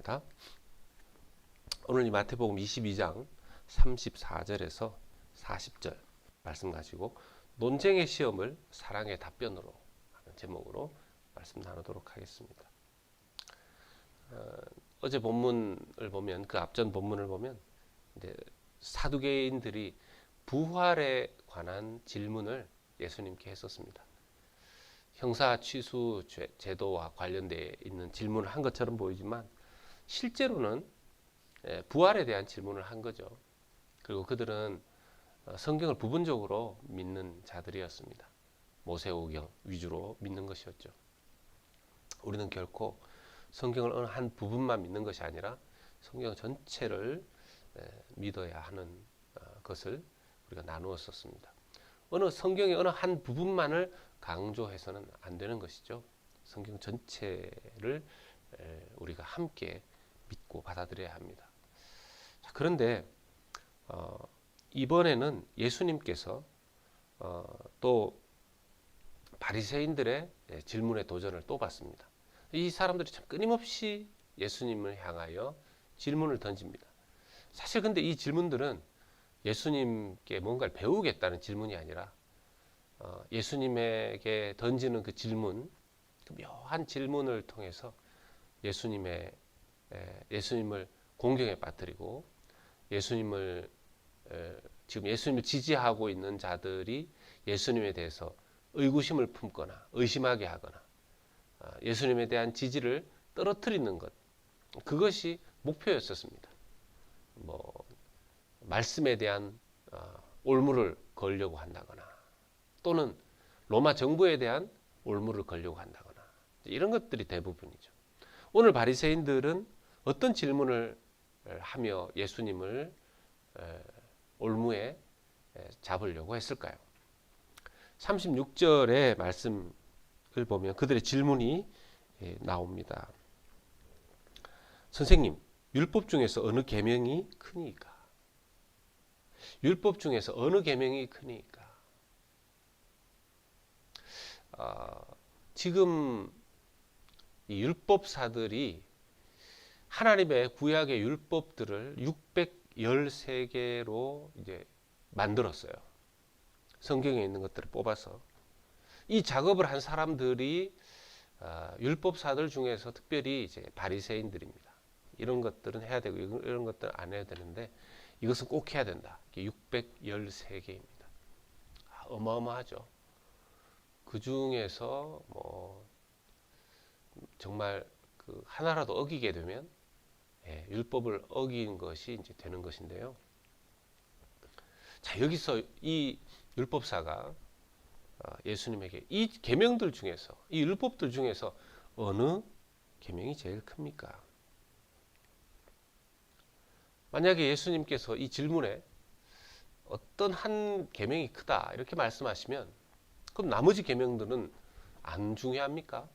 하겠습니다. 오늘 이 마태복음 22장 34절에서 40절 말씀 가지고 논쟁의 시험을 사랑의 답변으로 하는 제목으로 말씀 나누도록 하겠습니다. 어제 본문을 보면, 그 앞전 본문을 보면 이제 사두개인들이 부활에 관한 질문을 예수님께 했었습니다. 형사 취수 제도와 관련되어 있는 질문을 한 것처럼 보이지만 실제로는 부활에 대한 질문을 한 거죠. 그리고 그들은 성경을 부분적으로 믿는 자들이었습니다. 모세오경 위주로 믿는 것이었죠. 우리는 결코 성경을 어느 한 부분만 믿는 것이 아니라 성경 전체를 믿어야 하는 것을 우리가 나누었었습니다. 성경의 어느 한 부분만을 강조해서는 안 되는 것이죠. 성경 전체를 우리가 함께 믿고 받아들여야 합니다. 그런데 이번에는 예수님께서 또 바리새인들의 질문에 도전을 또 받습니다. 이 사람들이 참 끊임없이 예수님을 향하여 질문을 던집니다. 사실 근데 이 질문들은 예수님께 뭔가를 배우겠다는 질문이 아니라 예수님에게 던지는 그 질문, 그 묘한 질문을 통해서 예수님을 공경에 빠뜨리고 지금 예수님을 지지하고 있는 자들이 예수님에 대해서 의구심을 품거나 의심하게 하거나 예수님에 대한 지지를 떨어뜨리는 것, 그것이 목표였었습니다. 말씀에 대한 올무를 걸려고 한다거나 또는 로마 정부에 대한 올무를 걸려고 한다거나 이런 것들이 대부분이죠. 오늘 바리새인들은 어떤 질문을 하며 예수님을 올무에 잡으려고 했을까요? 36절의 말씀을 보면 그들의 질문이 나옵니다. 선생님, 율법 중에서 어느 계명이 크니까? 율법 중에서 어느 계명이 크니까? 지금 이 율법사들이 하나님의 구약의 율법들을 613개로 이제 만들었어요. 성경에 있는 것들을 뽑아서. 이 작업을 한 사람들이 율법사들 중에서 특별히 이제 바리새인들입니다. 이런 것들은 해야 되고 이런 것들은 안 해야 되는데 이것은 꼭 해야 된다. 613개입니다. 어마어마하죠. 그 중에서 정말 그 하나라도 어기게 되면 율법을 어긴 것이 이제 되는 것인데요. 자, 여기서 이 율법사가 예수님에게 이 계명들 중에서, 이 율법들 중에서 어느 계명이 제일 큽니까? 만약에 예수님께서 이 질문에 어떤 한 계명이 크다 이렇게 말씀하시면 그럼 나머지 계명들은 안 중요합니까?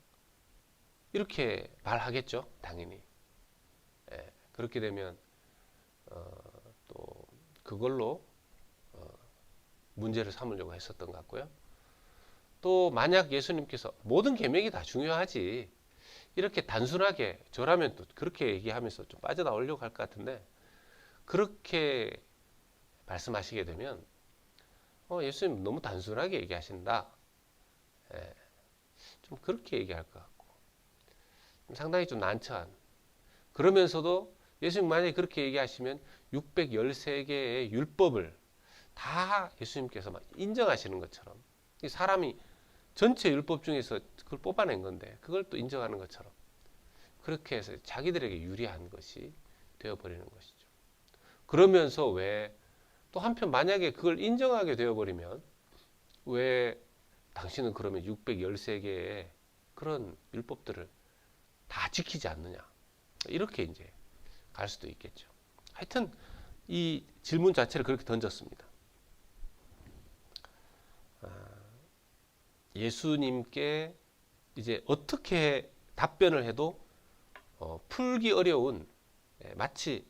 이렇게 말하겠죠, 당연히. 그렇게 되면 또 그걸로 문제를 삼으려고 했었던 것 같고요. 또 만약 예수님께서 모든 계명이 다 중요하지 이렇게 단순하게, 저라면 또 그렇게 얘기하면서 좀 빠져나오려고 할 것 같은데 그렇게 말씀하시게 되면 예수님 너무 단순하게 얘기하신다. 좀 그렇게 얘기할 것 같고 상당히 좀 난처한, 그러면서도 예수님 만약에 그렇게 얘기하시면 613개의 율법을 다 예수님께서 막 인정하시는 것처럼, 사람이 전체 율법 중에서 그걸 뽑아낸 건데 그걸 또 인정하는 것처럼 그렇게 해서 자기들에게 유리한 것이 되어버리는 것이죠. 그러면서 왜 또 한편 만약에 그걸 인정하게 되어버리면 왜 당신은 그러면 613개의 그런 율법들을 다 지키지 않느냐, 이렇게 이제 갈 수도 있겠죠. 하여튼 이 질문 자체를 그렇게 던졌습니다. 예수님께 이제 어떻게 답변을 해도 풀기 어려운, 마치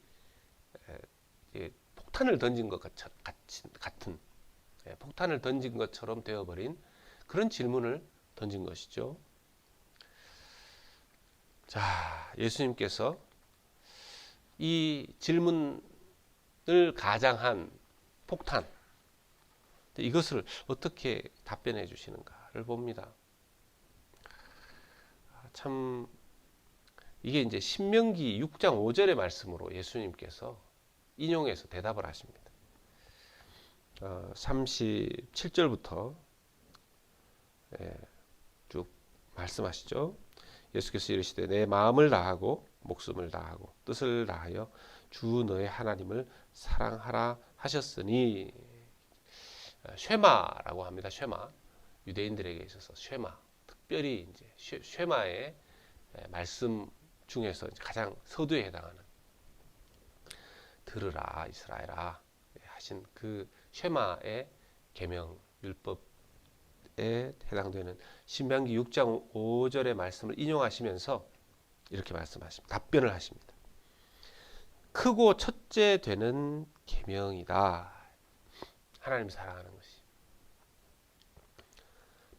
폭탄을 던진 것 같은 폭탄을 던진 것처럼 되어버린 그런 질문을 던진 것이죠. 자, 예수님께서 이 질문을 가장한 폭탄, 이것을 어떻게 답변해 주시는가를 봅니다. 참 이게 이제 신명기 6장 5절의 말씀으로 예수님께서 인용해서 대답을 하십니다. 37절부터 쭉 말씀하시죠. 예수께서 이르시되 내 마음을 다하고 목숨을 다하고 뜻을 다하여 주 너의 하나님을 사랑하라 하셨으니, 쉐마라고 합니다. 쉐마, 유대인들에게 있어서 쉐마, 특별히 이제 쉐마의 말씀 중에서 가장 서두에 해당하는, 들으라 이스라엘아 하신 그 쉐마의 계명 율법에 해당되는 신명기 6장 5절의 말씀을 인용하시면서 이렇게 말씀하십니다. 답변을 하십니다. 크고 첫째 되는 계명이다. 하나님 사랑하는 것이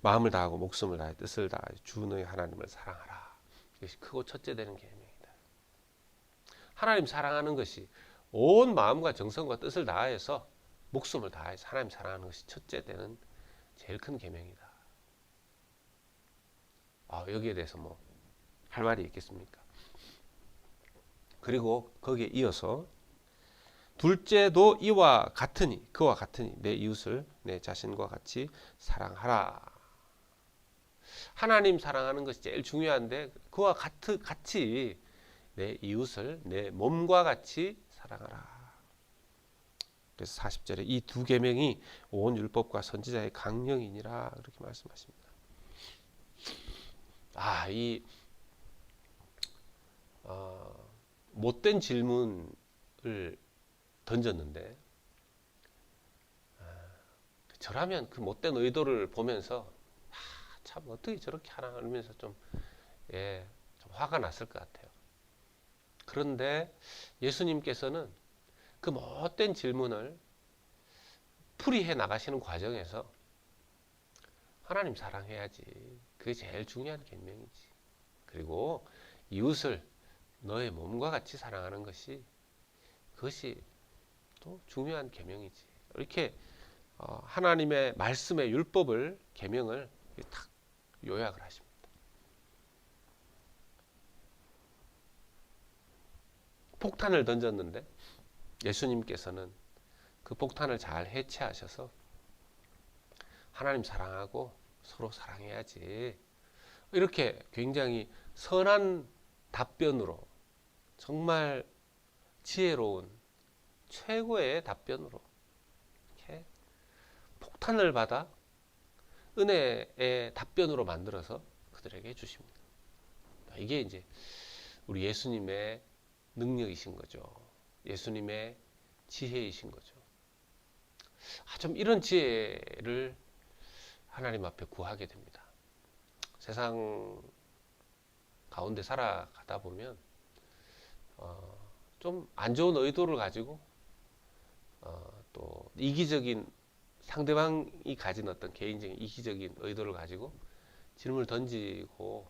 마음을 다하고 목숨을 다하여 뜻을 다하여 주 너의 하나님을 사랑하라. 이것이 크고 첫째 되는 계명이다. 하나님 사랑하는 것이 온 마음과 정성과 뜻을 다해서 목숨을 다해서 하나님 사랑하는 것이 첫째 되는 제일 큰 계명이다. 여기에 대해서 뭐 할 말이 있겠습니까? 그리고 거기에 이어서 둘째도 이와 같으니, 그와 같으니 내 이웃을 내 자신과 같이 사랑하라. 하나님 사랑하는 것이 제일 중요한데 그와 같이 내 이웃을 내 몸과 같이 사랑하라. 그래서 40절에 이 두 계명이 온 율법과 선지자의 강령이니라 그렇게 말씀하십니다. 이 못된 질문을 던졌는데, 저라면 그 못된 의도를 보면서 참 어떻게 저렇게 하나 하면서 좀 화가 났을 것 같아요. 그런데 예수님께서는 그 못된 질문을 풀이해 나가시는 과정에서 하나님 사랑해야지, 그게 제일 중요한 계명이지, 그리고 이웃을 너의 몸과 같이 사랑하는 것이, 그것이 또 중요한 계명이지, 이렇게 하나님의 말씀의 율법을, 계명을 딱 요약을 하십니다. 폭탄을 던졌는데 예수님께서는 그 폭탄을 잘 해체하셔서 하나님 사랑하고 서로 사랑해야지, 이렇게 굉장히 선한 답변으로, 정말 지혜로운 최고의 답변으로 이렇게 폭탄을 받아 은혜의 답변으로 만들어서 그들에게 주십니다. 이게 이제 우리 예수님의 능력이신 거죠. 예수님의 지혜이신 거죠. 좀 이런 지혜를 하나님 앞에 구하게 됩니다. 세상 가운데 살아가다 보면 좀 안 좋은 의도를 가지고 또 이기적인, 상대방이 가진 어떤 개인적인 이기적인 의도를 가지고 질문을 던지고,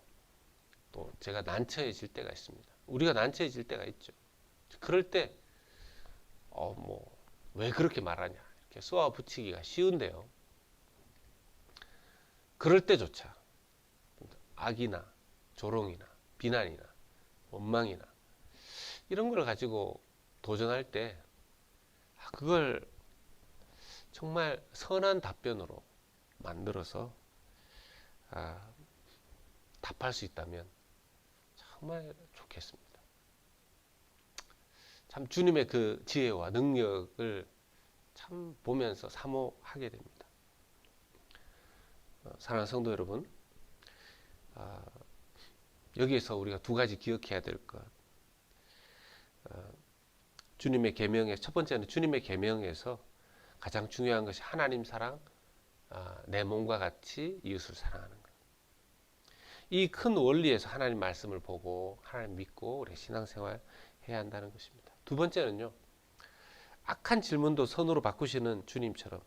또 제가 난처해질 때가 있습니다. 우리가 난처해질 때가 있죠. 그럴 때 왜 그렇게 말하냐 이렇게 쏘아 붙이기가 쉬운데요. 그럴 때조차 악이나 조롱이나 비난이나 원망이나 이런 걸 가지고 도전할 때 그걸 정말 선한 답변으로 만들어서 답할 수 있다면 정말 좋겠습니다. 참 주님의 그 지혜와 능력을 참 보면서 사모하게 됩니다. 사랑하는 성도 여러분, 여기에서 우리가 두 가지 기억해야 될 것. 주님의 계명의 첫 번째는 주님의 계명에서 가장 중요한 것이 하나님 사랑, 내 몸과 같이 이웃을 사랑하는 것. 이 큰 원리에서 하나님 말씀을 보고 하나님 믿고 우리 신앙생활 해야 한다는 것입니다. 두 번째는요, 악한 질문도 선으로 바꾸시는 주님처럼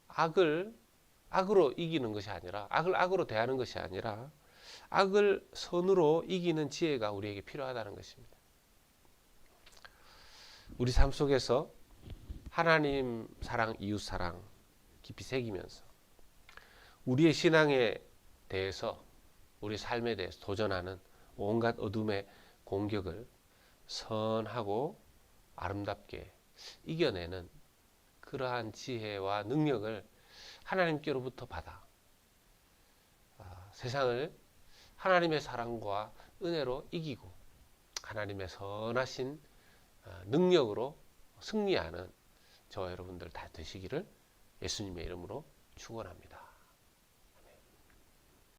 악으로 이기는 것이 아니라, 악을 악으로 대하는 것이 아니라 악을 선으로 이기는 지혜가 우리에게 필요하다는 것입니다. 우리 삶 속에서 하나님 사랑, 이웃 사랑 깊이 새기면서 우리의 신앙에 대해서, 우리 삶에 대해서 도전하는 온갖 어둠의 공격을 선하고 아름답게 이겨내는 그러한 지혜와 능력을 하나님께로부터 받아 세상을 하나님의 사랑과 은혜로 이기고 하나님의 선하신 능력으로 승리하는 저와 여러분들 다 되시기를 예수님의 이름으로 축원합니다.